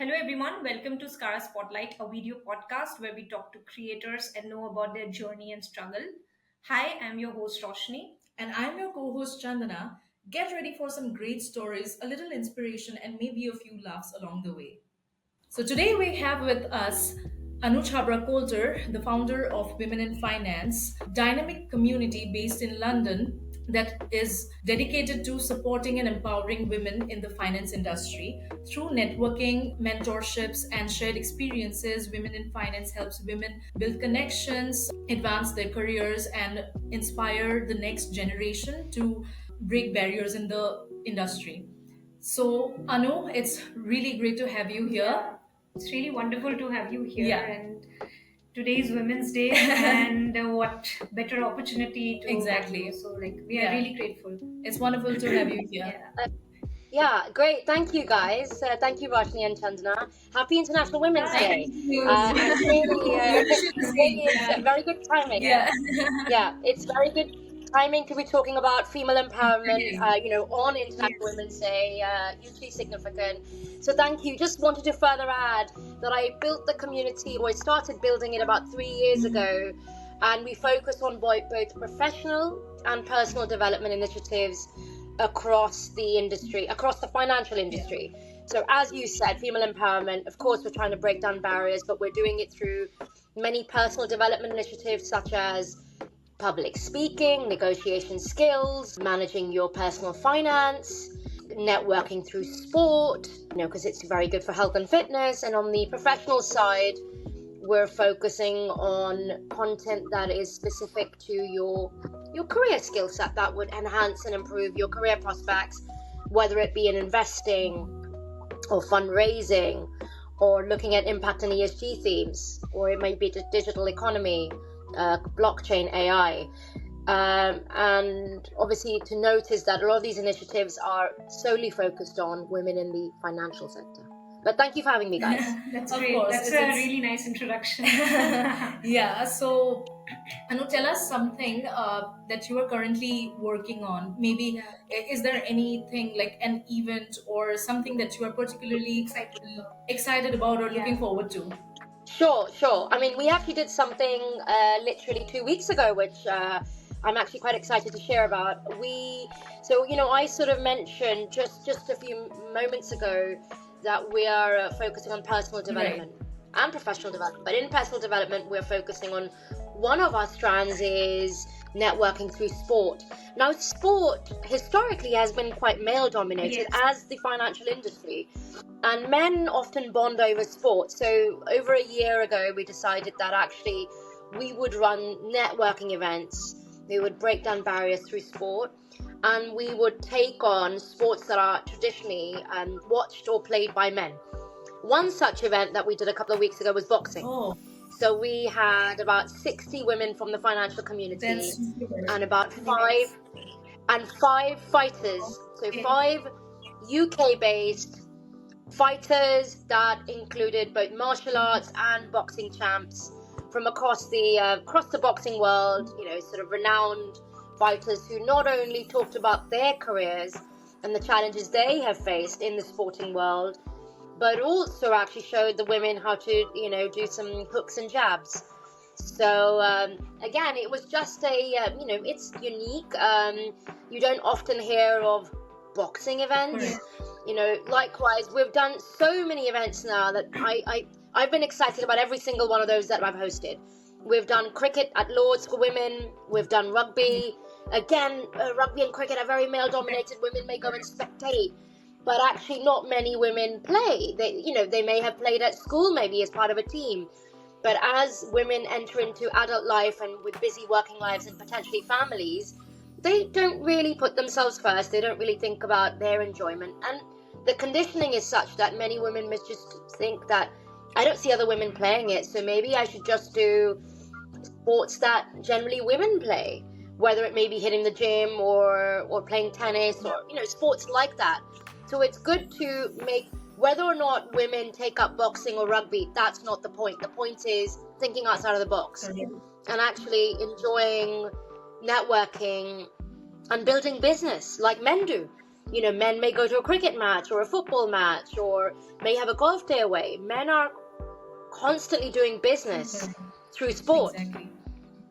Hello, everyone. Welcome to Skara Spotlight, a video podcast where we talk to creators and know about their journey and struggle. Hi, I'm your host, Roshni. And I'm your co host Chandana. Get ready for some great stories, a little inspiration, and maybe a few laughs along the way. So, today we have with us Chhabra-Coulter, the founder of Women in Finance, dynamic community based in London that is dedicated to supporting and empowering women in the finance industry. Through networking, mentorships, and shared experiences, Women in Finance helps women build connections, advance their careers, and inspire the next generation to break barriers in the industry. So, Anu, it's really great to have you here. It's really wonderful to have you here. Yeah. And today is Women's Day, and what better opportunity to Exactly. have you. So, we are Yeah. really grateful. It's wonderful to have you here. Yeah. Yeah, great. Thank you, guys. Thank you, Roshni and Chandana. Happy International Women's Day. Thank you. And clearly, You should say, clearly it's yeah. very good timing. Yeah. Yeah, it's very good timing to be talking about female empowerment, on International Women's Day, hugely significant. So thank you. Just wanted to further add that I built the community, or I started building it about 3 years ago, and we focus on both professional and personal development initiatives across the industry, across the financial industry. So as you said, female empowerment, of course, we're trying to break down barriers, but we're doing it through many personal development initiatives such as public speaking, negotiation skills, managing your personal finance, networking through sport, because it's very good for health and fitness. And on the professional side, we're focusing on content that is specific to your career skill set that would enhance and improve your career prospects, whether it be in investing or fundraising or looking at impact and ESG themes, or it may be the digital economy, blockchain, AI. And obviously to note is that a lot of these initiatives are solely focused on women in the financial sector. But thank you for having me, guys. That's Of great. course, That's it's- a really nice introduction. Yeah, so Anu, tell us something that you are currently working on. Maybe is there anything like an event or something that you are particularly excited about or looking forward to? Sure. I mean, we actually did something literally 2 weeks ago, which I'm actually quite excited to share about. I sort of mentioned just a few moments ago that we are focusing on personal development and professional development. But in personal development, we're focusing on one of our strands is networking through sport. Now, sport historically has been quite male dominated, as the financial industry. And men often bond over sport. So over a year ago, we decided that actually we would run networking events. We would break down barriers through sport. And we would take on sports that are traditionally watched or played by men. One such event that we did a couple of weeks ago was boxing. Oh, So we had about 60 women from the financial community that's and about five fighters. So 5 UK-based fighters that included both martial arts and boxing champs from across the boxing world, sort of renowned fighters who not only talked about their careers and the challenges they have faced in the sporting world, but also actually showed the women how to, do some hooks and jabs. So again, it was just it's unique. You don't often hear of boxing events. Likewise, we've done so many events now that I've been excited about every single one of those that I've hosted. We've done cricket at Lord's for women. We've done rugby. Again, rugby and cricket are very male-dominated. Women may go and spectate, but actually not many women play. They may have played at school, maybe as part of a team. But as women enter into adult life and with busy working lives and potentially families, they don't really put themselves first. They don't really think about their enjoyment. And the conditioning is such that many women must just think that I don't see other women playing it, so maybe I should just do sports that generally women play, whether it may be hitting the gym or playing tennis or, sports like that. So it's good to make, whether or not women take up boxing or rugby, that's not the point. The point is thinking outside of the box and actually enjoying networking and building business like men do. Men may go to a cricket match or a football match or may have a golf day away. Men are constantly doing business through sport. Exactly.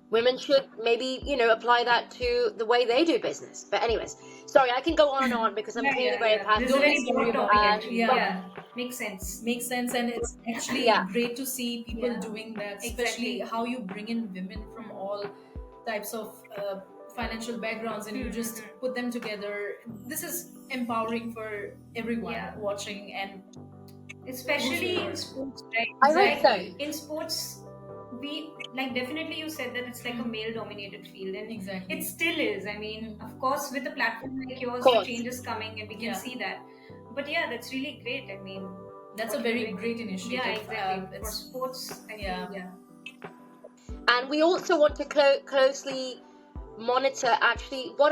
Women should maybe, apply that to the way they do business. But anyways, sorry, I can go on and on because I'm clearly very This is passionate. a very broad topic, actually. Yeah. Makes sense. Makes sense, and it's actually Yeah. great to see people Yeah. doing that, Exactly. especially how you bring in women from all types of financial backgrounds and you just put them together. This is empowering for everyone Yeah. watching, and Especially in Sure. sports, right? I hope Exactly. so. In sports, we definitely you said that it's like a male dominated field, and exactly. it still is. I mean, of course, with a platform like yours, Of the course. change is coming, and we can Yeah. see that. But yeah, that's really great. I mean, That's a what very you're doing. great initiative. Yeah, exactly. For It's sports, I Yeah. feel, yeah. And we also want to closely monitor actually what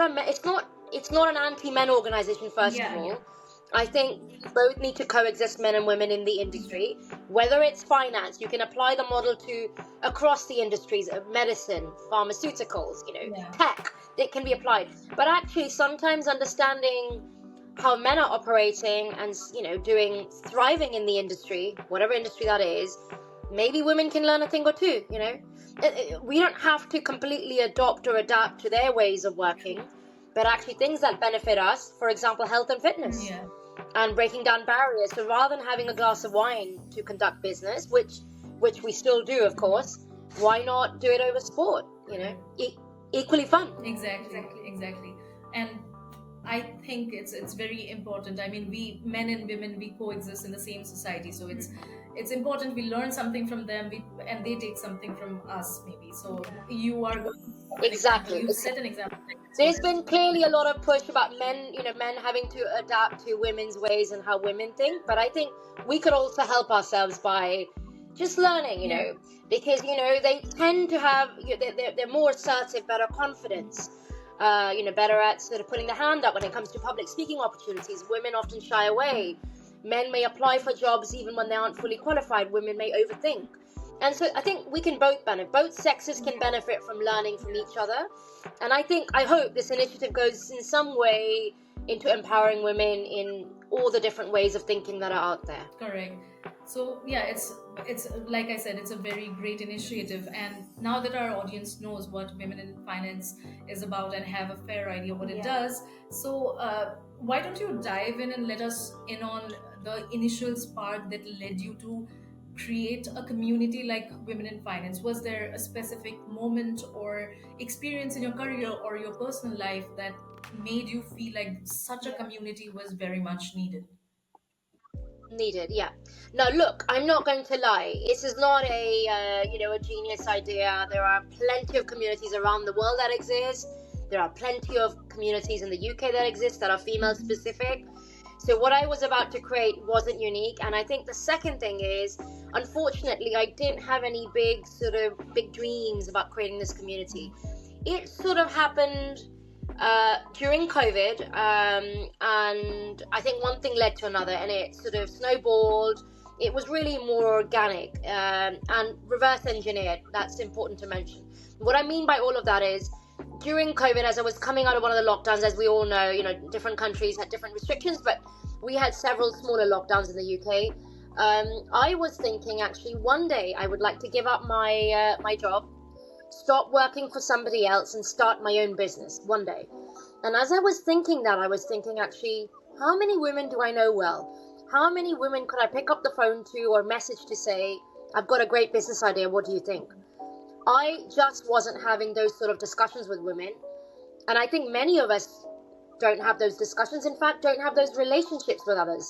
it's not an anti-men organization, first Yeah, of all. yeah. I think both need to coexist, men and women in the industry. Whether it's finance, you can apply the model to across the industries of medicine, pharmaceuticals, Yeah. tech. It can be applied. But actually, sometimes understanding how men are operating and thriving in the industry, whatever industry that is, maybe women can learn a thing or two. We don't have to completely adopt or adapt to their ways of working, but actually things that benefit us, for example, health and fitness. Yeah. And breaking down barriers. So rather than having a glass of wine to conduct business, which we still do, of course, why not do it over sport? Equally fun. Exactly. And I think it's very important. I mean, we men and women, we coexist in the same society, so it's important we learn something from them, and they take something from us, maybe. So you are Exactly. You set an example. There's been clearly a lot of push about men having to adapt to women's ways and how women think, but I think we could also help ourselves by just learning, because they tend to have they're more assertive, better confidence, better at sort of putting the hand up when it comes to public speaking opportunities. Women often shy away. Men may apply for jobs even when they aren't fully qualified. Women may overthink. And so I think we can both benefit. Both sexes can benefit from learning from each other. And I hope this initiative goes in some way into empowering women in all the different ways of thinking that are out there. Correct. So yeah, it's like I said, it's a very great initiative, and now that our audience knows what Women in Finance is about and have a fair idea what it does, so why don't you dive in and let us in on the initial spark that led you to create a community like Women in Finance? Was there a specific moment or experience in your career or your personal life that made you feel like such a community was very much needed? Needed, yeah. Now, look, I'm not going to lie. This is not a genius idea. There are plenty of communities around the world that exist. There are plenty of communities in the UK that exist that are female specific. So what I was about to create wasn't unique. And I think the second thing is, unfortunately, I didn't have any big dreams about creating this community. It sort of happened during COVID, and I think one thing led to another, and it sort of snowballed. It was really more organic and reverse engineered. That's important to mention. What I mean by all of that is, during COVID, as I was coming out of one of the lockdowns, as we all know, different countries had different restrictions, but we had several smaller lockdowns in the UK. I was thinking, actually, one day I would like to give up my job, stop working for somebody else, and start my own business one day. And as I was thinking that, I was thinking, actually, how many women do I know well? How many women could I pick up the phone to or message to say, I've got a great business idea, what do you think? I just wasn't having those sort of discussions with women. And I think many of us don't have those discussions. In fact, don't have those relationships with others.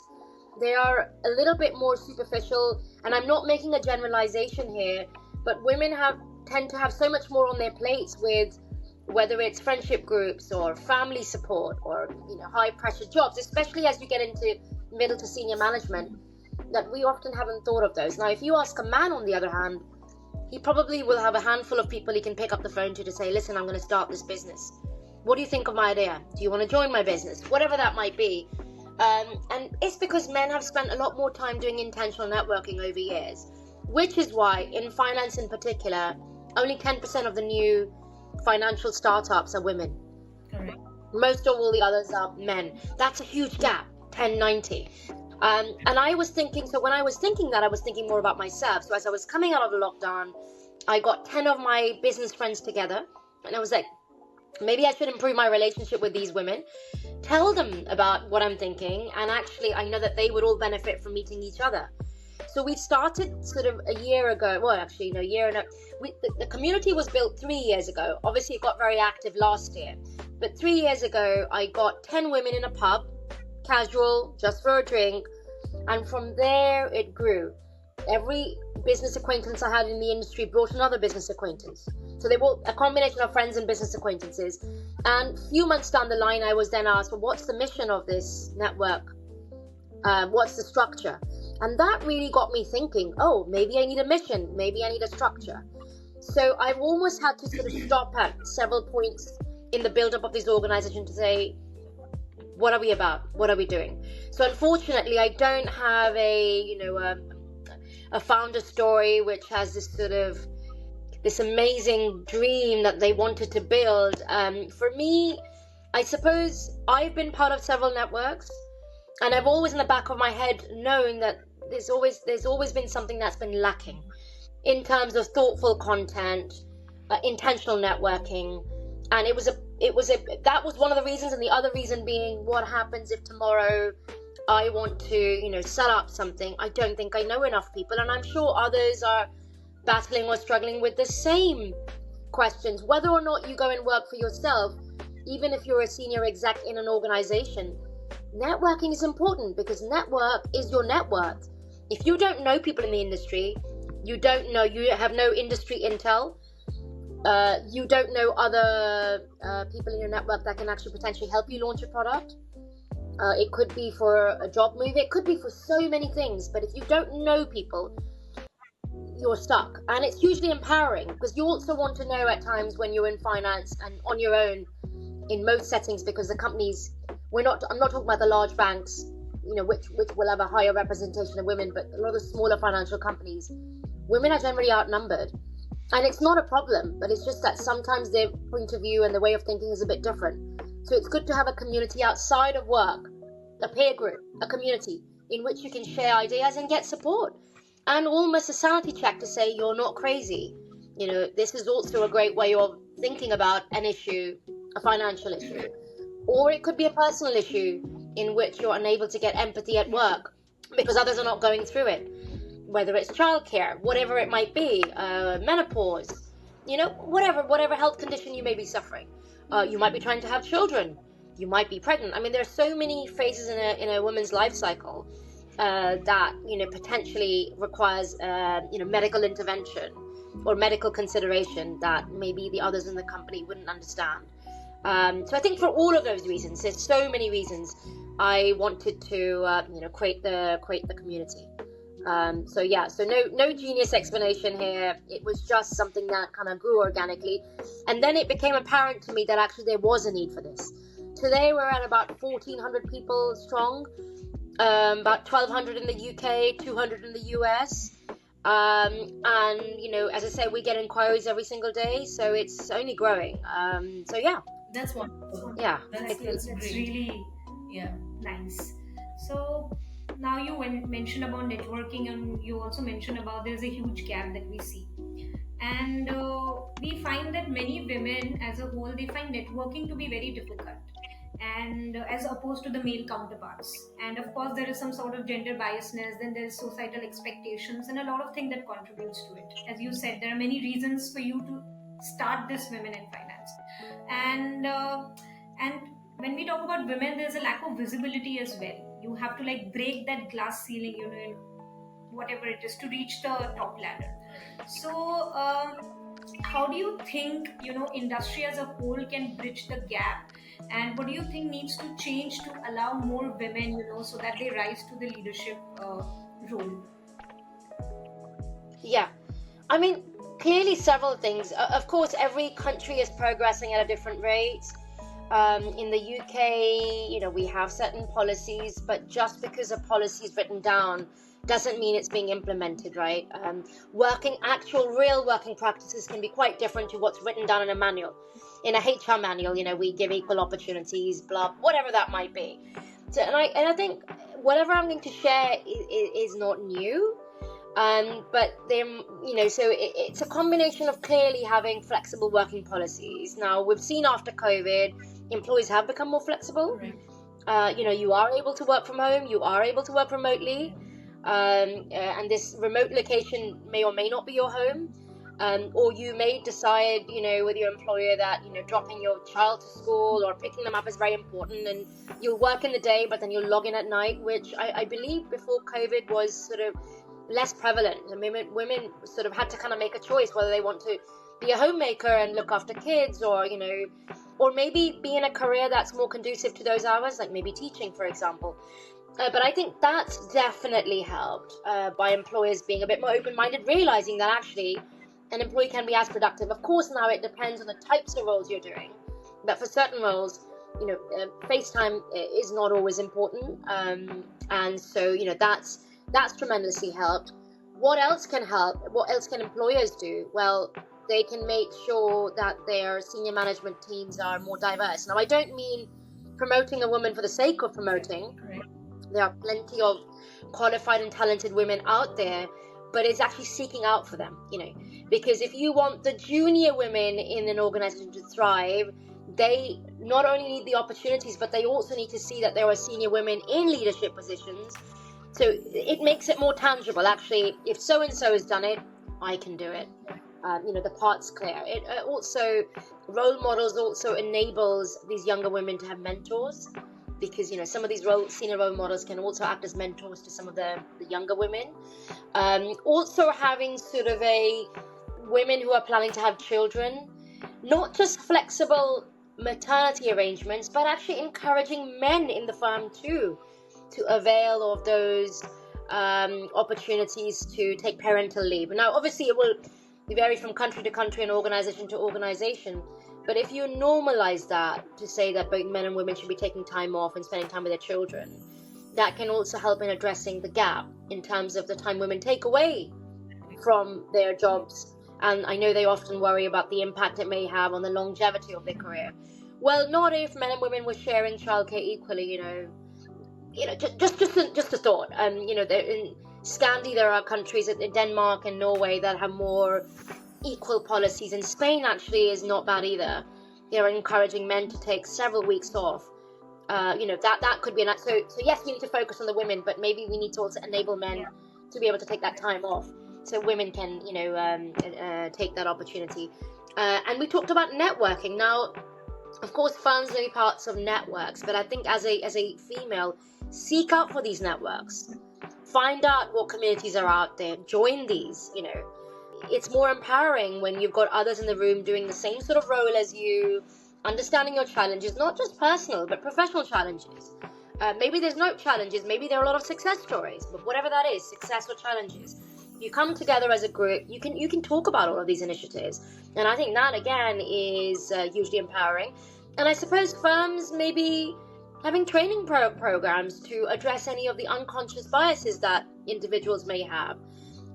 They are a little bit more superficial. And I'm not making a generalization here, but women tend to have so much more on their plates with whether it's friendship groups or family support or high pressure jobs, especially as you get into middle to senior management, that we often haven't thought of those. Now, if you ask a man, on the other hand, he probably will have a handful of people he can pick up the phone to say, listen, I'm going to start this business. What do you think of my idea? Do you want to join my business? Whatever that might be. And it's because men have spent a lot more time doing intentional networking over years, which is why in finance in particular, only 10% of the new financial startups are women. Correct. Most of all the others are men. That's a huge gap, 10-90. And I was thinking, so when I was thinking that, I was thinking more about myself. So as I was coming out of the lockdown, I got 10 of my business friends together, and I was like, maybe I should improve my relationship with these women, tell them about what I'm thinking, and actually I know that they would all benefit from meeting each other. So we started sort of a year ago. Well, actually, no, year and a. The community was built 3 years ago. Obviously, it got very active last year. But 3 years ago, I got 10 women in a pub, casual, just for a drink. And from there, it grew. Every business acquaintance I had in the industry brought another business acquaintance. So they were a combination of friends and business acquaintances. And a few months down the line, I was then asked, well, what's the mission of this network? What's the structure? And that really got me thinking, oh, maybe I need a mission. Maybe I need a structure. So I've almost had to sort of stop at several points in the build-up of this organization to say, what are we about? What are we doing? So unfortunately, I don't have a founder story which has this amazing dream that they wanted to build. For me, I suppose I've been part of several networks, and I've always in the back of my head known that there's always been something that's been lacking in terms of thoughtful content, intentional networking, and that was one of the reasons, and the other reason being, what happens if tomorrow I want to set up something? I don't think I know enough people, and I'm sure others are battling or struggling with the same questions. Whether or not you go and work for yourself, even if you're a senior exec in an organization, networking is important, because network is your net worth. If you don't know people in the industry, you have no industry intel, you don't know other people in your network that can actually potentially help you launch a product. It could be for a job move, it could be for so many things, but if you don't know people, you're stuck. And it's hugely empowering, because you also want to know at times when you're in finance and on your own in most settings, because the companies, I'm not talking about the large banks, which will have a higher representation of women, but a lot of the smaller financial companies, women are generally outnumbered. And it's not a problem, but it's just that sometimes their point of view and the way of thinking is a bit different. So it's good to have a community outside of work, a peer group, a community in which you can share ideas and get support. And almost a sanity check to say you're not crazy. This is also a great way of thinking about an issue, a financial issue. Or it could be a personal issue in which you're unable to get empathy at work because others are not going through it. Whether it's childcare, whatever it might be, menopause, whatever health condition you may be suffering. You might be trying to have children. You might be pregnant. I mean, there are so many phases in a woman's life cycle that potentially requires medical intervention or medical consideration that maybe the others in the company wouldn't understand. So I think for all of those reasons, there's so many reasons I wanted to create the community. So no genius explanation here. It was just something that kind of grew organically, and then it became apparent to me that actually there was a need for this. Today we're at about 1,400 people strong, about 1,200 in the UK, 200 in the US, and as I say, we get inquiries every single day, so it's only growing. That's wonderful. Yeah, That's really nice. So now you mentioned about networking, and you also mentioned about there's a huge gap that we see, and we find that many women as a whole, they find networking to be very difficult, and as opposed to the male counterparts. And of course there is some sort of gender biasness, then there's societal expectations and a lot of things that contributes to it. As you said, there are many reasons for you to start this Women in Finance, and when we talk about women, there's a lack of visibility as well. You have to break that glass ceiling, in whatever it is, to reach the top ladder. So how do you think industry as a whole can bridge the gap, and what do you think needs to change to allow more women, so that they rise to the leadership role? Yeah, I mean, clearly several things. Of course, every country is progressing at a different rate. In the UK, we have certain policies, but just because a policy is written down doesn't mean it's being implemented, right? Working, actual real working practices can be quite different to what's written down in a manual. In a HR manual, we give equal opportunities, blah, whatever that might be. So, and I think whatever I'm going to share is not new. But then, so it's a combination of clearly having flexible working policies. Now, we've seen after COVID, employees have become more flexible. Right. You are able to work from home, you are able to work remotely, and this remote location may or may not be your home. Or you may decide, with your employer that, dropping your child to school or picking them up is very important, and you'll work in the day, but then you'll log in at night, which I believe before COVID was sort of less prevalent. I mean, women sort of had to kind of make a choice whether they want to be a homemaker and look after kids, or maybe be in a career that's more conducive to those hours, like maybe teaching, for example. But I think that's definitely helped by employers being a bit more open-minded, realizing that actually an employee can be as productive. Of course, now it depends on the types of roles you're doing, but for certain roles, FaceTime is not always important, and so that's tremendously helped. What else can help? What else can employers do? Well, they can make sure that their senior management teams are more diverse. Now, I don't mean promoting a woman for the sake of promoting. Right. There are plenty of qualified and talented women out there, but it's actually seeking out for them, because if you want the junior women in an organization to thrive, they not only need the opportunities, but they also need to see that there are senior women in leadership positions. So it makes it more tangible. Actually, if so and so has done it, I can do it. The path's clear. It also, role models also enables these younger women to have mentors, because some of these senior role models can also act as mentors to some of the younger women. Also having sort of women who are planning to have children, not just flexible maternity arrangements, but actually encouraging men in the firm too to avail of those opportunities to take parental leave. Now, obviously, it will vary from country to country and organization to organization. But if you normalize that to say that both men and women should be taking time off and spending time with their children, that can also help in addressing the gap in terms of the time women take away from their jobs. And I know they often worry about the impact it may have on the longevity of their career. Well, not if men and women were sharing childcare equally, just a thought. In Scandi, there are countries in Denmark and Norway that have more equal policies, and Spain actually is not bad either. They're encouraging men to take several weeks off. That could be so yes, we need to focus on the women, but maybe we need to also enable men to be able to take that time off, so women can take that opportunity. And we talked about networking. Now, of course, firms may be parts of networks, but I think as a female, seek out for these networks. Find out what communities are out there. Join these. It's more empowering when you've got others in the room doing the same sort of role as you, understanding your challenges, not just personal, but professional challenges. Maybe there's no challenges, maybe there are a lot of success stories, but whatever that is, success or challenges, you come together as a group, you can talk about all of these initiatives. And I think that, again, is hugely empowering. And I suppose firms maybe having training programs to address any of the unconscious biases that individuals may have.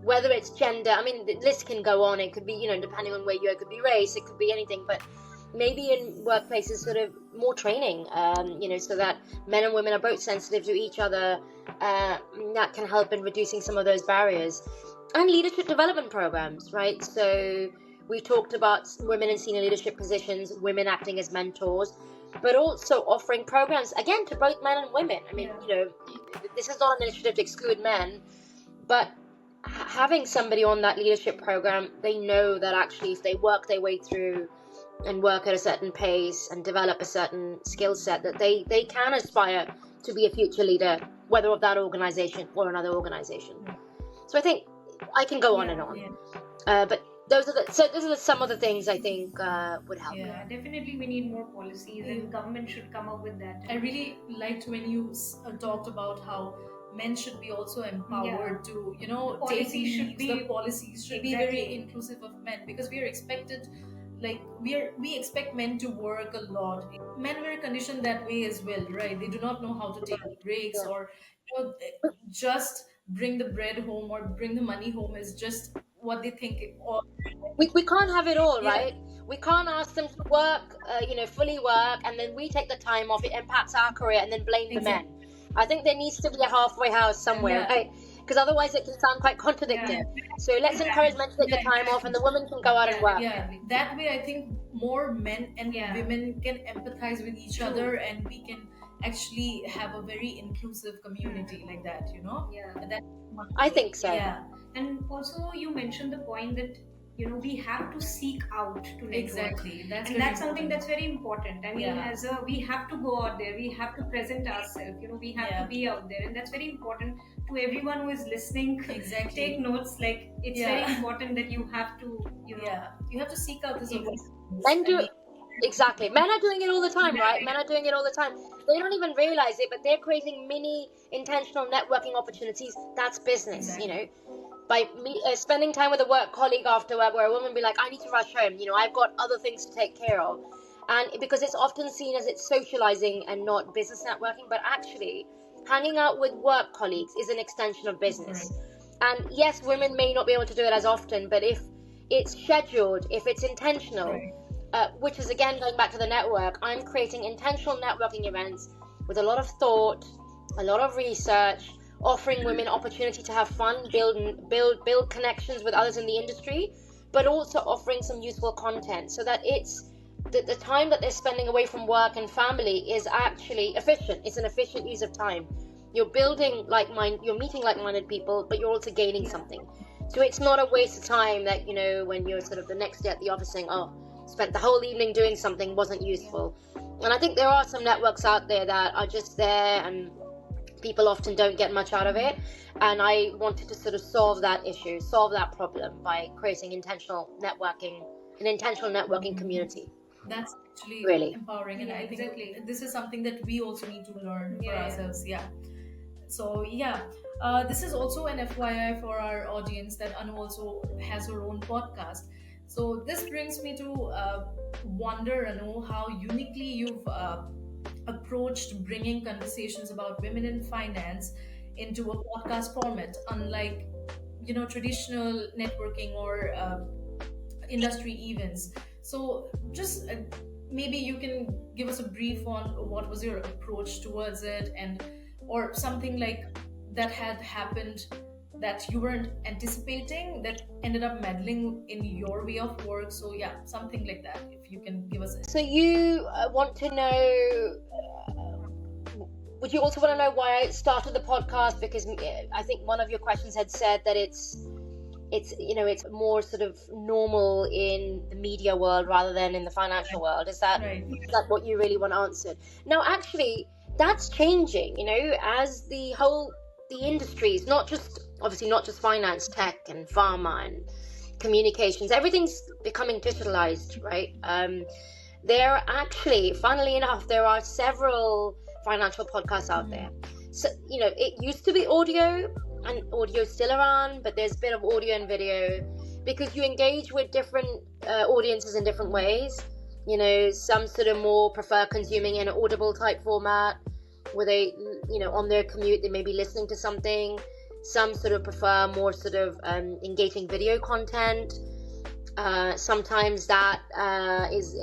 Whether it's gender, I mean, the list can go on. It could be, depending on where you are, it could be race, it could be anything. But maybe in workplaces, sort of more training, so that men and women are both sensitive to each other. That can help in reducing some of those barriers. And leadership development programs, right? So we talked about women in senior leadership positions, women acting as mentors, but also offering programs, again, to both men and women. I mean, this is not an initiative to exclude men, but having somebody on that leadership program, they know that actually if they work their way through and work at a certain pace and develop a certain skill set, that they can aspire to be a future leader, whether of that organization or another organization. So I think I can go on and on. But those are some of the things I think would help. Yeah, definitely we need more policies, and government should come up with that. I really liked when you talked about how men should be also empowered to, take leads. The policies should be very inclusive of men, because we are expected, we expect men to work a lot. Men were conditioned that way as well, right? They do not know how to take breaks, or just bring the bread home or bring the money home is just what they think or We can't have it all, yeah, right? We can't ask them to work, fully work, and then we take the time off. It impacts our career, and then blame the exactly. men. I think there needs to be a halfway house somewhere, Yeah, right? Because otherwise, it can sound quite Yeah, contradictory. So let's encourage men to take yeah, the time off, and the women can go out and yeah, work. yeah, that way I think more men and yeah. women can empathize with each True. other, and we can actually have a very inclusive community like that, you know. Yeah. And that I think so. yeah, And also, you mentioned the point that we have to seek out to network. exactly, that's And very that's something important. that's very important. I mean, Yeah. we have to go out there, we have to present ourselves, we have Yeah. to be out there, and that's very important to everyone who is listening. Exactly. Take notes, like it's Yeah. very important that you have to, Yeah, you have to seek out this Exactly. opportunity. Men do I mean, exactly. Men are doing it all the time, right? Men are doing it all the time. They don't even realize it, but they're creating mini intentional networking opportunities. That's business, exactly. By spending time with a work colleague after work, where a woman be like, I need to rush home, I've got other things to take care of. And because it's often seen as it's socializing and not business networking, but actually hanging out with work colleagues is an extension of business. Right. And yes, women may not be able to do it as often, but if it's scheduled, if it's intentional, which is again going back to the network, I'm creating intentional networking events with a lot of thought, a lot of research, offering women opportunity to have fun, build connections with others in the industry, but also offering some useful content so that it's the time that they're spending away from work and family is actually efficient. It's an efficient use of time. You're you're meeting like-minded people, but you're also gaining something. So it's not a waste of time that, when you're sort of the next day at the office saying, oh, spent the whole evening doing something, wasn't useful. And I think there are some networks out there that are just there and people often don't get much out of it. And I wanted to sort of solve that issue, solve that problem by creating an intentional networking community. That's actually Really. empowering, and Yeah, I think exactly. this is something that we also need to learn for Yeah. ourselves. Yeah. So yeah, this is also an FYI for our audience that Anu also has her own podcast. So this brings me to wonder, Anu, how uniquely you've approached bringing conversations about women in finance into a podcast format, unlike traditional networking or industry events. So just maybe you can give us a brief on what was your approach towards it, and or something like that had happened that you weren't anticipating that ended up meddling in your way of work. So yeah, something like that, if you can give us So you want to know, would you also want to know why I started the podcast? Because I think one of your questions had said that it's more sort of normal in the media world rather than in the financial world. Is that right. what you really want answered? No, actually, that's changing. As the industries, obviously not just finance, tech, and pharma and communications, everything's becoming digitalized, right? There actually, funnily enough, there are several financial podcasts out there. So it used to be audio, and audio still around, but there's a bit of audio and video because you engage with different audiences in different ways. Some sort of more prefer consuming an audible type format where they, on their commute, they may be listening to something. Some sort of prefer more sort of engaging video content. Sometimes that is,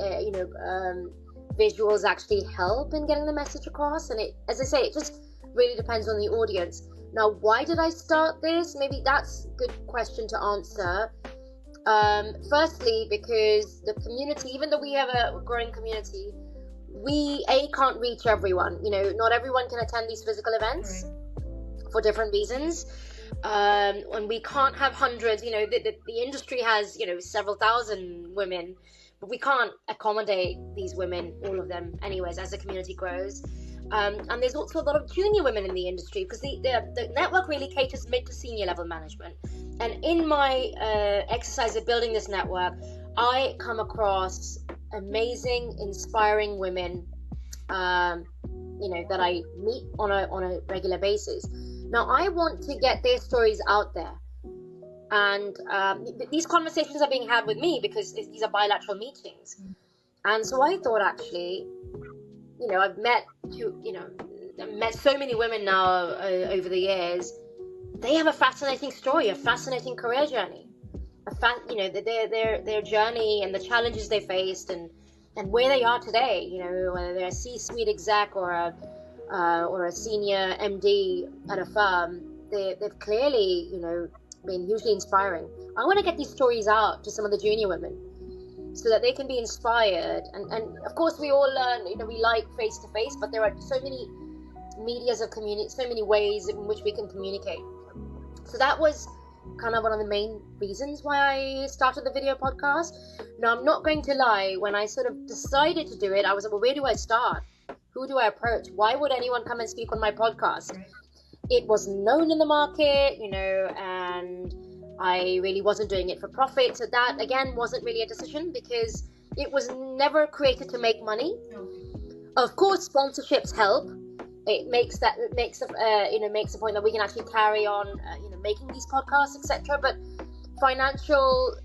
visuals actually help in getting the message across. And as I say, it just really depends on the audience. Now, why did I start this? Maybe that's a good question to answer. Firstly, because the community, even though we have a growing community, we can't reach everyone. Not everyone can attend these physical events for different reasons. And we can't have hundreds. The industry has several thousand women, but we can't accommodate these women, all of them, anyways, as the community grows. And there's also a lot of junior women in the industry because the network really caters mid to senior level management. And in my exercise of building this network, I come across amazing, inspiring women, that I meet on a regular basis. Now, I want to get their stories out there. And these conversations are being had with me because these are bilateral meetings. And so I thought, actually, I've met so many women now over the years. they have a fascinating story, a fascinating career journey, their journey and the challenges they faced, and where they are today. Whether they're a C-suite exec or a senior MD at a firm, they've clearly been hugely inspiring. I want to get these stories out to some of the junior women so that they can be inspired. And of course, we all learn. We like face to face, but there are so many medias of community, so many ways in which we can communicate. So that was kind of one of the main reasons why I started the video podcast. Now, I'm not going to lie, when I sort of decided to do it, I was like, well, where do I start? Who do I approach? Why would anyone come and speak on my podcast? Right. It was known in the market, and I really wasn't doing it for profit. So that, again, wasn't really a decision because it was never created to make money. Okay. Of course, sponsorships help. It makes the point that we can actually carry on, making these podcasts, etc. But financial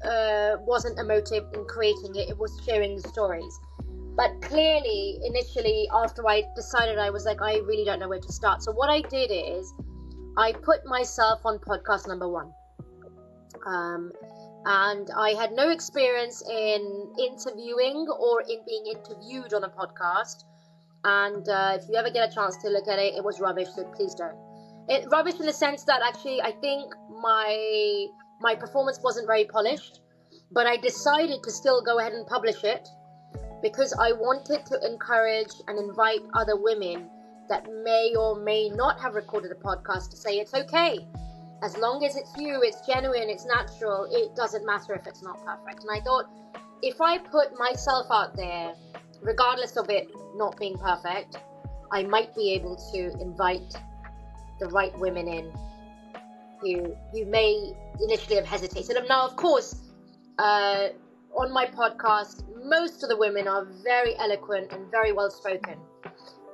wasn't a motive in creating it. It was sharing the stories. But clearly, initially, after I decided, I was like, I really don't know where to start. So what I did is I put myself on podcast number 1. And I had no experience in interviewing or in being interviewed on a podcast. And if you ever get a chance to look at it, it was rubbish, so please don't. Rubbish in the sense that actually I think my performance wasn't very polished, but I decided to still go ahead and publish it because I wanted to encourage and invite other women that may or may not have recorded a podcast to say it's okay. As long as it's you, it's genuine, it's natural, it doesn't matter if it's not perfect. And I thought, if I put myself out there, regardless of it not being perfect, I might be able to invite the right women in who may initially have hesitated. And now, of course, on my podcast, most of the women are very eloquent and very well spoken.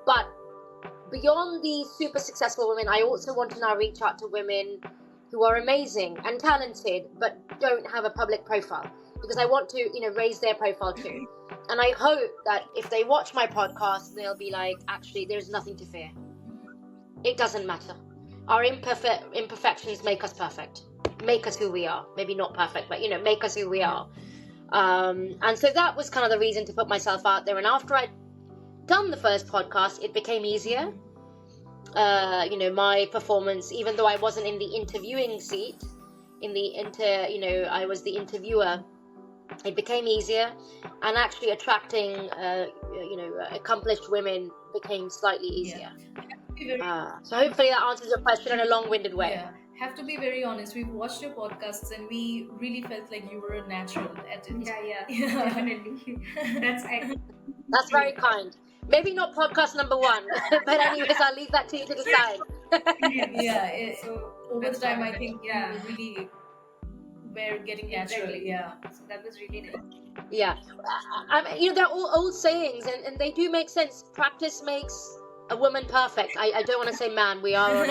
But beyond these super successful women, I also want to now reach out to women who are amazing and talented, but don't have a public profile, because I want to, raise their profile too. And I hope that if they watch my podcast, they'll be like, actually, there's nothing to fear. It doesn't matter. Our imperfections make us perfect, make us who we are. Maybe not perfect, but, make us who we are. And so that was kind of the reason to put myself out there. And after I'd done the first podcast, it became easier. My performance, even though I wasn't in the interviewing seat, I was the interviewer, it became easier, and actually attracting, accomplished women became slightly easier. So hopefully that answers your question in a long-winded way. Yeah, have to be very honest. We've watched your podcasts and we really felt like you were a natural at it. Yeah, definitely. That's very kind. Maybe not podcast number 1, but anyways, I'll leave that to you to decide. So over the time, I think you really were getting natural. Exactly. Yeah. So that was really nice. Yeah. They're all old sayings, and they do make sense. Practice makes a woman perfect. I don't want to say man. We are on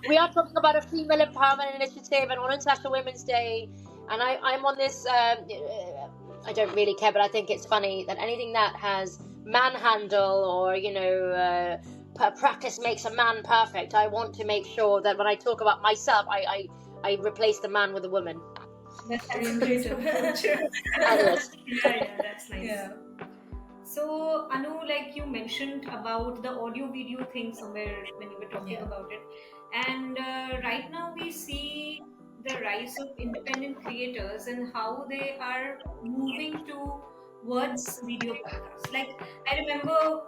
we are talking about a female empowerment initiative and on International Women's Day, and I'm on this. I don't really care, but I think it's funny that anything that has manhandle or practice makes a man perfect. I want to make sure that when I talk about myself, I replace the man with a woman. That's impressive. Anyways. Yeah, that's nice. Yeah. So, Anu, like you mentioned about the audio video thing somewhere when you were talking about it, and right now we see the rise of independent creators and how they are moving towards video podcasts. Like, I remember,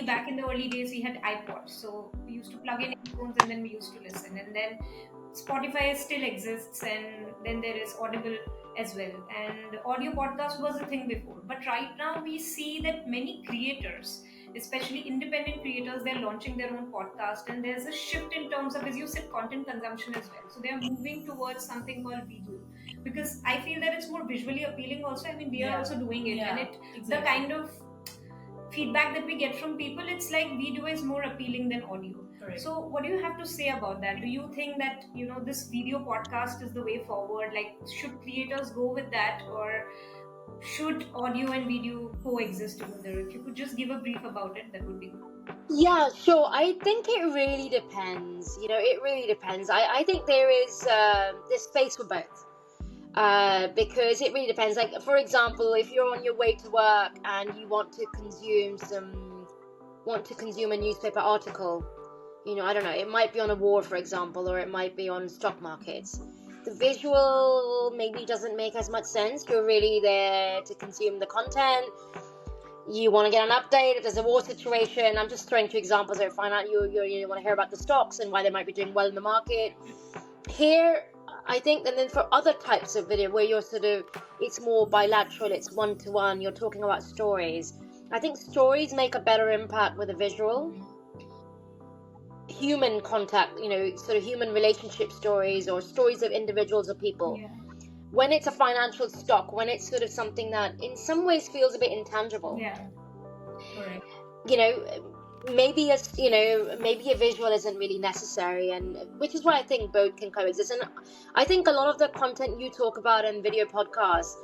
back in the early days, we had iPods, so we used to plug in earphones and then we used to listen, and then Spotify still exists, and then there is Audible as well, and audio podcast was a thing before. But right now we see that many creators, especially independent creators, they're launching their own podcast, and there's a shift in terms of, as you said, content consumption as well. So they're moving towards something called video, because I feel that it's more visually appealing also. I mean, we are also doing it, and the kind of feedback that we get from people, it's like video is more appealing than audio. Correct. So what do you have to say about that? Do you think that this video podcast is the way forward? Like, should creators go with that, or should audio and video coexist together? If you could just give a brief about it, that would be good. Yeah, sure. I think it really depends. It really depends. I think there's space for both. Because it really depends. Like, for example, if you're on your way to work and you want to consume a newspaper article, I don't know, it might be on a war, for example, or it might be on stock markets. The visual maybe doesn't make as much sense. You're really there to consume the content. You want to get an update if there's a war situation. I'm just throwing two examples there. Find out you want to hear about the stocks and why they might be doing well in the market. Here, I think, and then for other types of video where it's more bilateral, it's one-to-one, you're talking about stories. I think stories make a better impact with a visual. Human contact, sort of human relationship stories or stories of individuals or people. Yeah. When it's a financial stock, when it's sort of something that in some ways feels a bit intangible. Yeah. Correct. Maybe a visual isn't really necessary, and which is why I think both can coexist. And I think a lot of the content you talk about in video podcasts,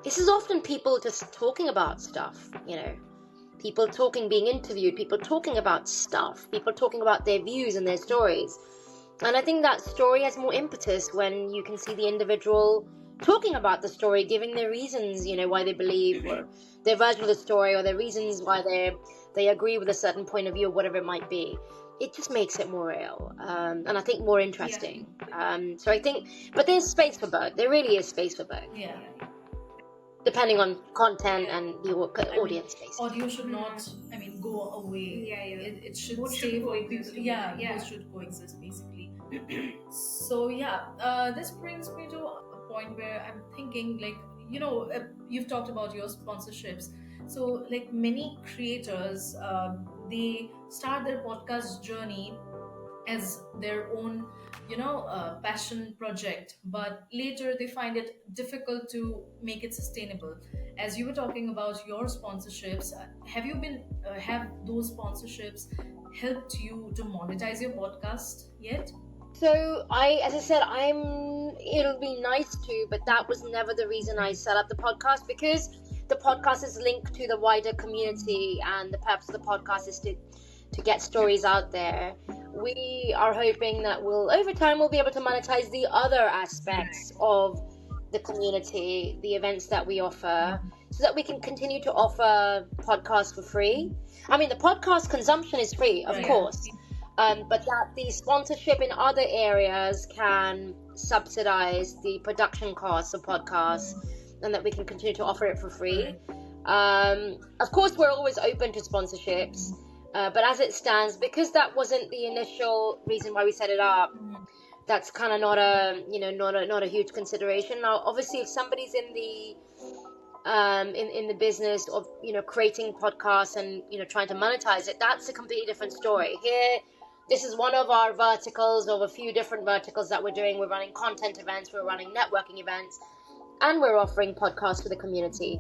this is often people just talking about stuff, people talking, being interviewed, people talking about stuff, people talking about their views and their stories. And I think that story has more impetus when you can see the individual talking about the story, giving their reasons, why they believe, or their version of the story, or their reasons why they agree with a certain point of view, or whatever it might be. It just makes it more real, and I think more interesting. So I think, but there's space for both. There really is space for both. Yeah. Depending on content and the audience, basically. Audio should not, go away. Yeah, yeah. It should Both stay should for coexist. people. Yeah, Yeah. both should coexist basically. So this brings me to a point where I'm thinking, like, you've talked about your sponsorships. So, like, many creators, they start their podcast journey as their own passion project, but later they find it difficult to make it sustainable. As you were talking about your sponsorships, have those sponsorships helped you to monetize your podcast yet? So as I said, it'll be nice to, but that was never the reason I set up the podcast, because the podcast is linked to the wider community, and the purpose of the podcast is to get stories out there. We are hoping that over time we'll be able to monetize the other aspects of the community, the events that we offer, so that we can continue to offer podcasts for free. The podcast consumption is free, of Right. course. But that the sponsorship in other areas can subsidize the production costs of podcasts, and that we can continue to offer it for free. Of course, we're always open to sponsorships, but as it stands, because that wasn't the initial reason why we set it up, that's kind of not a huge consideration. Now, obviously, if somebody's in the business of creating podcasts and trying to monetize it, that's a completely different story. Here, this is one of our verticals, of a few different verticals that we're doing. We're running content events, we're running networking events, and we're offering podcasts for the community.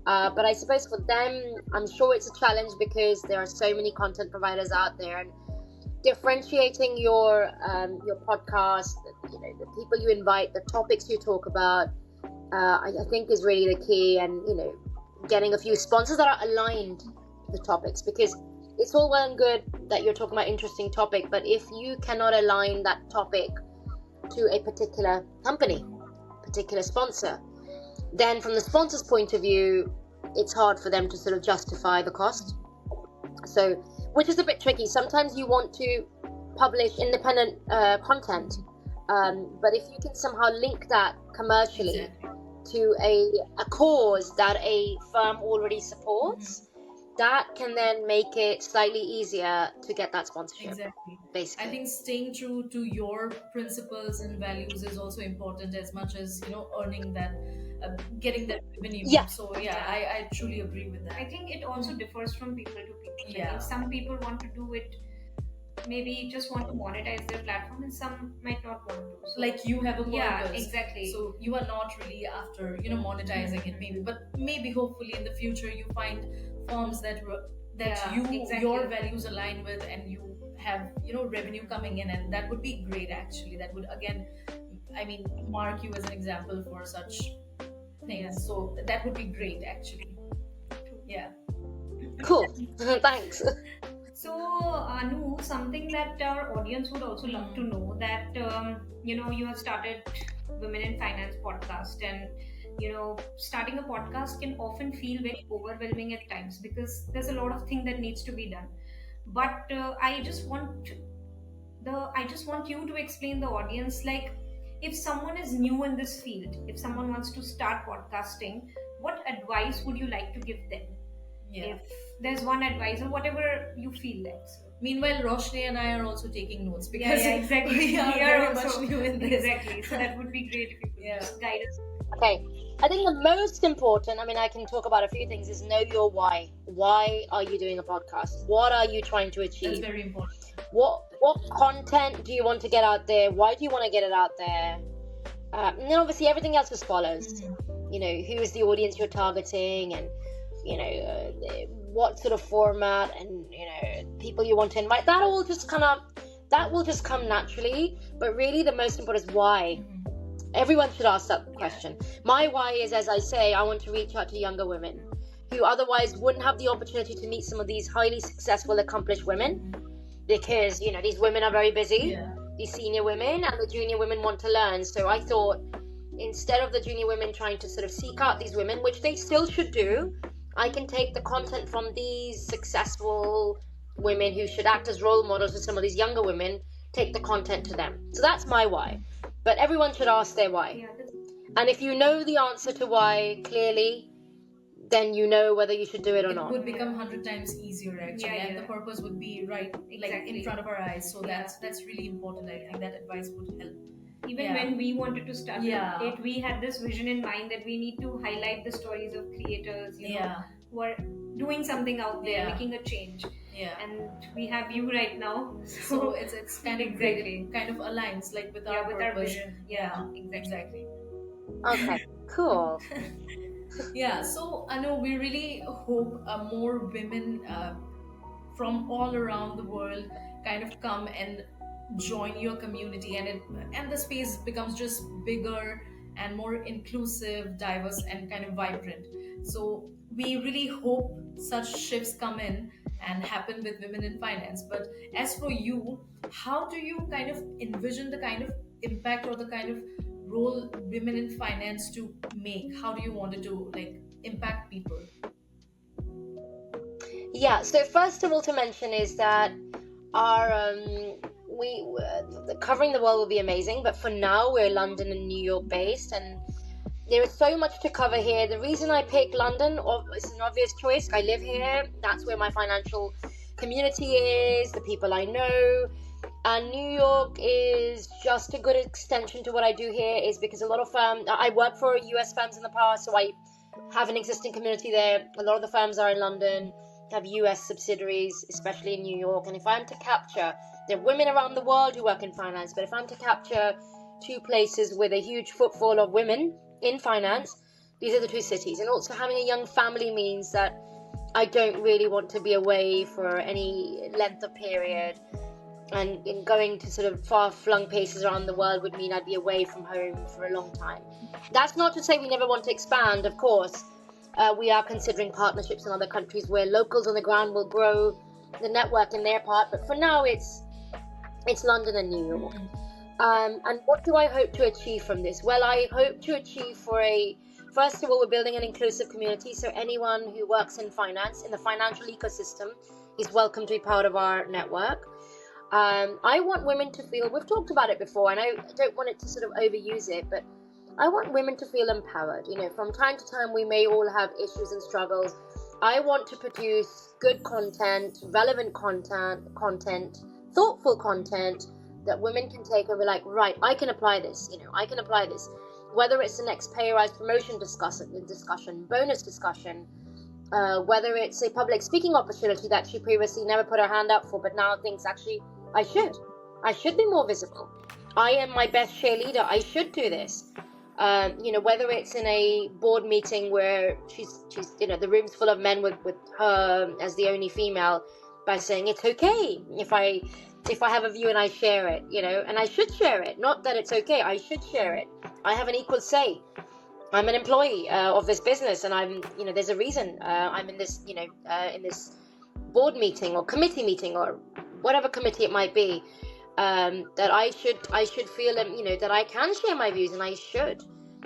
But I suppose for them, I'm sure it's a challenge, because there are so many content providers out there, and differentiating your podcast, the people you invite, the topics you talk about, I think is really the key. And getting a few sponsors that are aligned to the topics, because it's all well and good that you're talking about interesting topic, but if you cannot align that topic to a particular company, particular sponsor, then from the sponsor's point of view, it's hard for them to sort of justify the cost. So, which is a bit tricky. Sometimes you want to publish independent content, but if you can somehow link that commercially to a cause that a firm already supports, that can then make it slightly easier to get that sponsorship. Exactly. Basically, I think staying true to your principles and values is also important, as much as earning that, getting that revenue. Yeah. So I truly agree with that. I think it also differs from people to people. Like, Yeah. if some people want to do it, maybe just want to monetize their platform, and some might not want to. So, Like, you have a purpose. yeah, exactly. So you are not really after monetizing it, maybe, but maybe hopefully in the future you find firms that Yeah, you exactly. your values align with, and you have revenue coming in, and that would be great. Actually, that would again, mark you as an example for such things. Yeah. So that would be great, actually. Yeah. cool. Thanks. So, Anu, something that our audience would also love to know that you have started Women in Finance podcast, and starting a podcast can often feel very overwhelming at times because there's a lot of thing that needs to be done. But I just want you to explain the audience, like, if someone is new in this field, if someone wants to start podcasting, what advice would you like to give them? Yeah. If there's one advice or whatever you feel like. So, Meanwhile, Roshni and I are also taking notes yeah, because yeah, exactly. we are very much new in this. Exactly. So that would be great if you could Yeah. just guide us. Okay. I think the most important, I mean, I can talk about a few things, is know your why. Why are you doing a podcast? What are you trying to That's achieve? very important. What content do you want to get out there? Why do you want to get it out there? And then obviously everything else is follows. Mhm. You know, who is the audience you're targeting, and what sort of format, and people you want to invite. That will just come naturally. But really, the most important is why. Mhm. Everyone should ask that question. My why is, as I say, I want to reach out to younger women who otherwise wouldn't have the opportunity to meet some of these highly successful, accomplished women, because these women are very busy. Yeah. These senior women and the junior women want to learn. So I thought, instead of the junior women trying to sort of seek out these women, which they still should do, I can take the content from these successful women who should act as role models for some of these younger women, take the content to them. So that's my why. But everyone should ask their why. Yeah, that's, And if you know the answer to why clearly, then you know whether you should do it or It not. would become 100 times easier actually, Yeah, and yeah. the purpose would be right, like in Exactly. front of our eyes. So Yeah. that's really important. I think that advice would help. even Yeah. when we wanted to start Yeah. it, we had this vision in mind that we need to highlight the stories of creators, Yeah. who are doing something out there, Yeah. making a change. Yeah. And we have you right now. So it's kind of Exactly. great. It kind of aligns like with Yeah, our with purpose. our vision. Yeah, exactly. Okay, cool. Yeah, so I know we really hope more women from all around the world kind of come and join your community, and the space becomes just bigger and more inclusive, diverse, and kind of vibrant. So we really hope such shifts come in and happen with women in finance. But as for you, how do you kind of envision the kind of impact or the kind of role women in finance to make? How do you want it to like impact people? Yeah, so first of all to mention is that our covering the world will be amazing, but for now we're London and New York based, and there is so much to cover here. The reason I picked London, it's an obvious choice. I live here. That's where my financial community is, the people I know. And New York is just a good extension to what I do here, is because a lot of firms, I worked for US firms in the past, so I have an existing community there. A lot of the firms are in London, have US subsidiaries, especially in New York. And if I'm to capture, there are women around the world who work in finance, but if I'm to capture two places with a huge footfall of women in finance, these are the two cities. And also having a young family means that I don't really want to be away for any length of period. And in going to sort of far-flung places around the world would mean I'd be away from home for a long time. That's not to say we never want to expand, of course. We are considering partnerships in other countries where locals on the ground will grow the network in their part. But for now, it's London and New York. And what do I hope to achieve from this? Well, I hope to achieve first of all, we're building an inclusive community. So anyone who works in finance, in the financial ecosystem, is welcome to be part of our network. I want women to feel, we've talked about it before, and I don't want it to sort of overuse it, but I want women to feel empowered. From time to time, we may all have issues and struggles. I want to produce good content, relevant content, thoughtful content that women can take and be like, right, I can apply this, I can apply this. Whether it's the next pay rise promotion discussion, bonus discussion, whether it's a public speaking opportunity that she previously never put her hand up for, but now thinks actually, I should be more visible. I am my best cheerleader. I should do this. Whether it's in a board meeting where she's the room's full of men with her as the only female, by saying it's okay if I have a view and I share it, and I should share it. Not that it's okay, I should share it. I have an equal say. I'm an employee of this business, and I'm, there's a reason I'm in this, in this board meeting or committee meeting or whatever committee it might be, that I should feel, that I can share my views, and I should,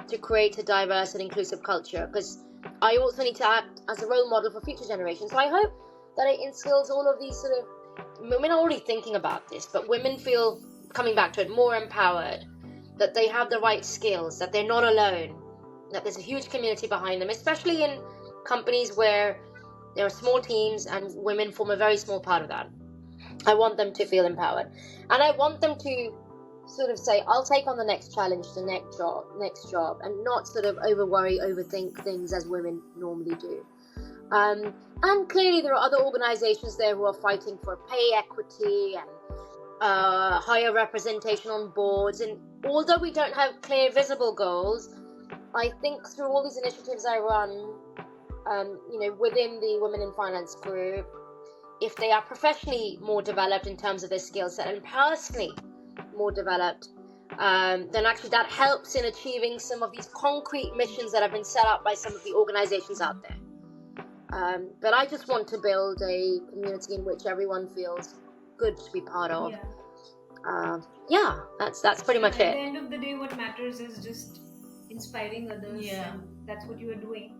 to create a diverse and inclusive culture, because I also need to act as a role model for future generations. So I hope that it instills all of these sort of, women are already thinking about this, but women feel, coming back to it, more empowered, that they have the right skills, that they're not alone, that there's a huge community behind them, especially in companies where there are small teams and women form a very small part of that. I want them to feel empowered, and I want them to sort of say, I'll take on the next challenge, the next job, and not sort of overthink things as women normally do. And clearly there are other organizations there who are fighting for pay equity and higher representation on boards. And although we don't have clear, visible goals, I think through all these initiatives I run, within the Women in Finance group, if they are professionally more developed in terms of their skill set and personally more developed, then actually that helps in achieving some of these concrete missions that have been set up by some of the organizations out there. But I just want to build a community in which everyone feels good to be part of. That's pretty much At it. the end of the day, what matters is just inspiring others. Yeah. And that's what you are doing.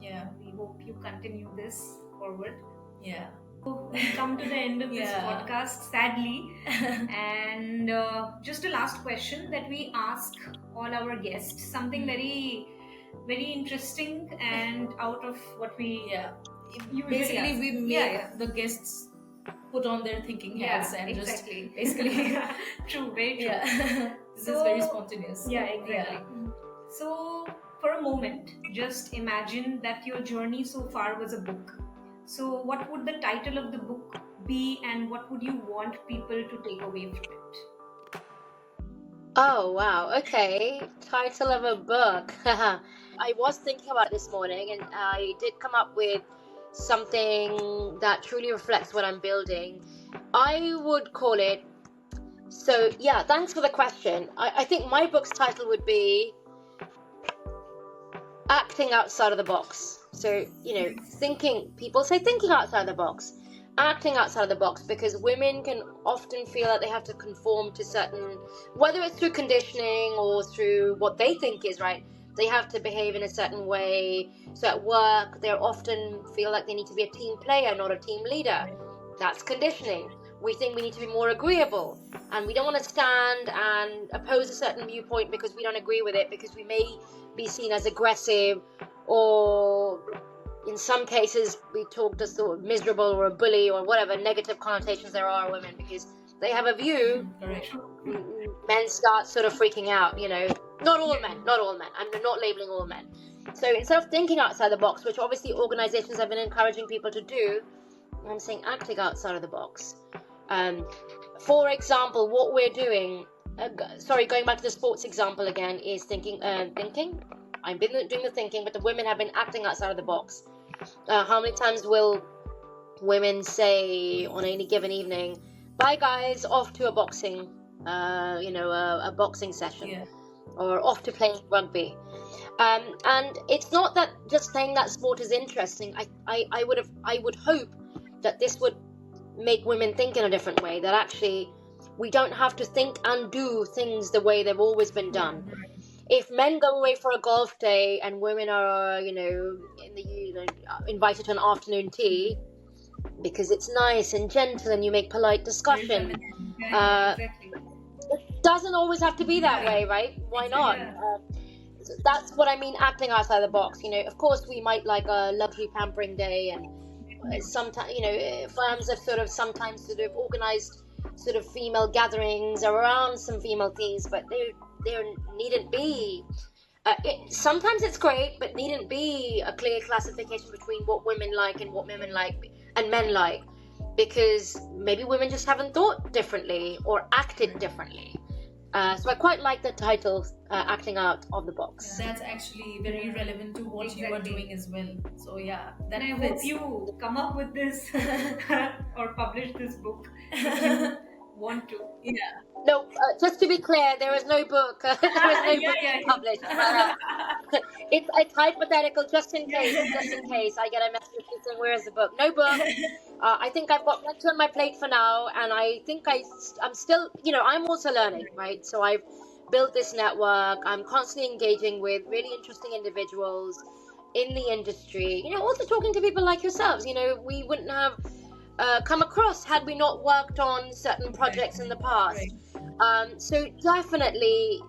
Yeah. We hope you continue this forward. Yeah. So we come to the end of this Yeah. podcast, sadly. And just a last question that we ask all our guests, something very, very interesting and out of what we usually Basically, ask. we make the guests put on their thinking hats and exactly. just basically. True, very true. Yeah. This is very spontaneous. Yeah, exactly. So, for a moment, just imagine that your journey so far was a book. So, what would the title of the book be, and what would you want people to take away from it? Oh, wow. Okay. Title of a book. I was thinking about it this morning, and I did come up with something that truly reflects what I'm building. I would call it, thanks for the question. I think my book's title would be Acting Outside of the Box. So, people say thinking outside the box, acting outside of the box, because women can often feel that they have to conform to certain, whether it's through conditioning or through what they think is right, they have to behave in a certain way. So at work, they often feel like they need to be a team player, not a team leader. That's conditioning. We think we need to be more agreeable, and we don't want to stand and oppose a certain viewpoint because we don't agree with it, because we may be seen as aggressive, or in some cases be talked as sort of miserable or a bully or whatever negative connotations there are women, because they have a view. Men start sort of freaking out, not all men, I'm not labeling all men. So instead of thinking outside the box, which obviously organizations have been encouraging people to do, I'm saying acting outside of the box. For example, what we're doing, going back to the sports example again, is thinking. I've been doing the thinking, but the women have been acting outside of the box. How many times will women say on any given evening, "Bye guys, off to a boxing, a boxing session, or off to playing rugby"? And it's not that just playing that sport is interesting. I would hope that this would make women think in a different way. That actually we don't have to think and do things the way they've always been done. If men go away for a golf day and women are, invited to an afternoon tea because it's nice and gentle and you make polite discussion, it doesn't always have to be that way, right? Why not? That's what I mean, acting outside the box. Of course, we might like a luxury pampering day, and sometimes, firms have sometimes organized female gatherings around some female themes, but there needn't be. Sometimes it's great, but needn't be a clear classification between what women like and what women like and men like, because maybe women just haven't thought differently or acted differently. So I quite like the title, Acting Out of the Box. That's actually very relevant to what you are doing as well. So that I fits. hope you come up with this or publish this book if you want to. No, just to be clear, there is no book. There is no book published. it's hypothetical, just in case, I get a message saying, "Where's the book?" No book. I think I've got plenty on my plate for now, and I think I'm still, I'm also learning, right? So I've built this network. I'm constantly engaging with really interesting individuals in the industry. Also talking to people like yourselves. We wouldn't have come across had we not worked on certain projects in the past. So definitely,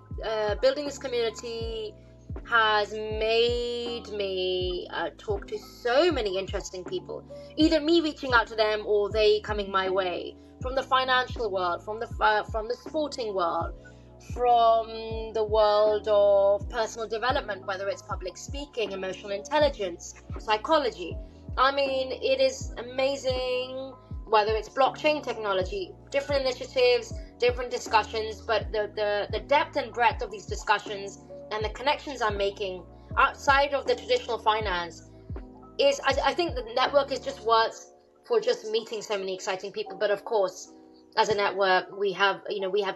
building this community has made me talk to so many interesting people, either me reaching out to them or they coming my way, from the financial world, from the sporting world, from the world of personal development, whether it's public speaking, emotional intelligence, psychology. I mean, it is amazing, whether it's blockchain technology, different initiatives, different discussions, but the depth and breadth of these discussions and the connections I'm making outside of the traditional finance is, I think the network is just worth for just meeting so many exciting people. But of course, as a network, we have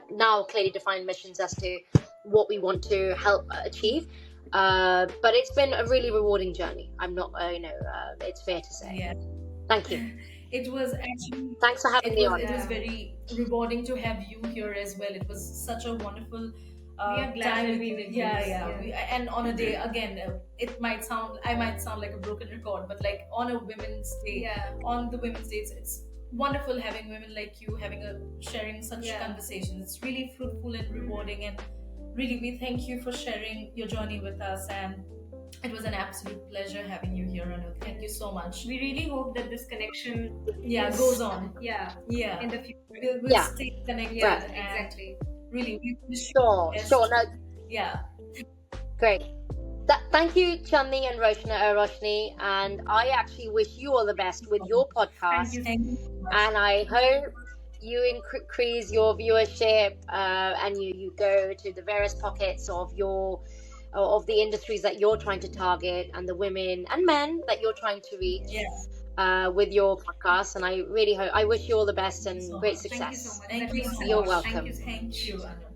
now clearly defined missions as to what we want to help achieve. But it's been a really rewarding journey. I'm not, it's fair to say. Yeah. Thank you. It was actually, Thanks for having me on. it was very rewarding to have you here as well. It was such a wonderful We are glad time that with we you. with Yeah. you. And on a day, again, I might sound like a broken record, but like on a Women's Day, Yeah. on the Women's Day, it's wonderful having women like you sharing such conversations. It's really fruitful and rewarding, and really we thank you for sharing your journey with us, and it was an absolute pleasure having you here, Anu. Thank you so much. We really hope that this connection Goes on. Yeah. Yeah. In the future. We'll stay connected. Yeah, and exactly. Really, we wish you Sure, the best. sure. No, Yeah. great. Thank you, Chandni and Roshni, and I actually wish you all the best with your podcast. Thank you. And I hope you increase your viewership and you go to the various pockets of the industries that you're trying to target, and the women and men that you're trying to reach with your podcast. And I really hope, I wish you all the best and great much. success. Thank you so much. Thank you That so means a You're lot. welcome. Thank you. Thank you, Anu.